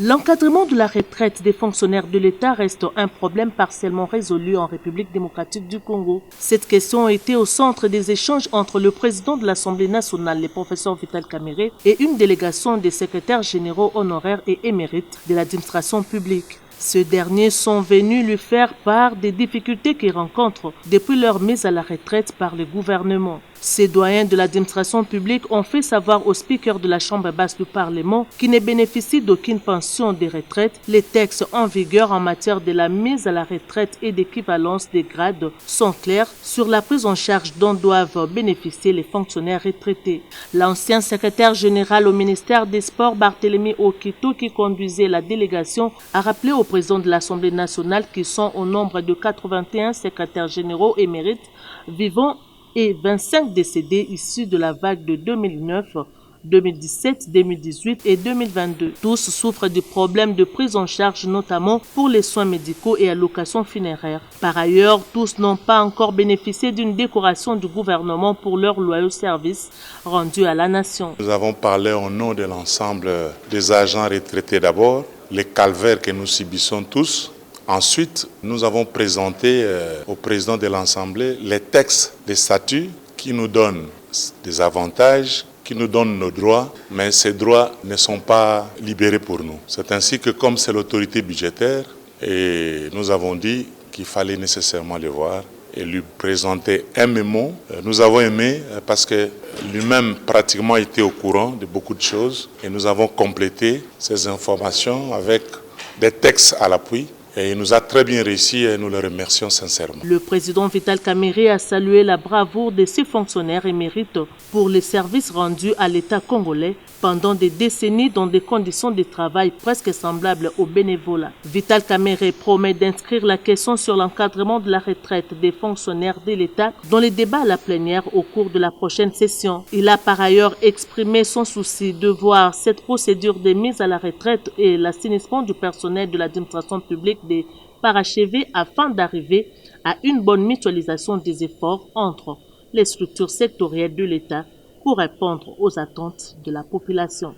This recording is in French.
L'encadrement de la retraite des fonctionnaires de l'État reste un problème partiellement résolu en République démocratique du Congo. Cette question a été au centre des échanges entre le président de l'Assemblée nationale, le professeur Vital Kamerhe, et une délégation des secrétaires généraux honoraires et émérites de l'administration publique. Ces derniers sont venus lui faire part des difficultés qu'ils rencontrent depuis leur mise à la retraite par le gouvernement. Ces doyens de l'administration publique ont fait savoir au speaker de la Chambre basse du Parlement qui ne bénéficie d'aucune pension de retraite. Les textes en vigueur en matière de la mise à la retraite et d'équivalence des grades sont clairs sur la prise en charge dont doivent bénéficier les fonctionnaires retraités. L'ancien secrétaire général au ministère des Sports, Barthélemy Okito, qui conduisait la délégation, a rappelé au président de l'Assemblée nationale qui sont au nombre de 81 secrétaires généraux émérites vivants et 25 décédés issus de la vague de 2009, 2017, 2018 et 2022. Tous souffrent du problème de prise en charge, notamment pour les soins médicaux et allocations funéraires. Par ailleurs, tous n'ont pas encore bénéficié d'une décoration du gouvernement pour leur loyaux service rendu à la nation. Nous avons parlé au nom de l'ensemble des agents retraités d'abord, les calvaires que nous subissons tous. Ensuite, nous avons présenté au président de l'Assemblée les textes des statuts qui nous donnent des avantages, qui nous donnent nos droits, mais ces droits ne sont pas libérés pour nous. C'est ainsi que, comme c'est l'autorité budgétaire, et nous avons dit qu'il fallait nécessairement le voir et lui présenter un mémo. Nous avons aimé parce que lui-même pratiquement était au courant de beaucoup de choses et nous avons complété ces informations avec des textes à l'appui. Et il nous a très bien réussi et nous le remercions sincèrement. Le président Vital Kamerhe a salué la bravoure de ses fonctionnaires émérites pour les services rendus à l'État congolais pendant des décennies dans des conditions de travail presque semblables au bénévolat. Vital Kamerhe promet d'inscrire la question sur l'encadrement de la retraite des fonctionnaires de l'État dans les débats à la plénière au cours de la prochaine session. Il a par ailleurs exprimé son souci de voir cette procédure de mise à la retraite et l'assainissement du personnel de l'administration publique des parachever afin d'arriver à une bonne mutualisation des efforts entre les structures sectorielles de l'État pour répondre aux attentes de la population.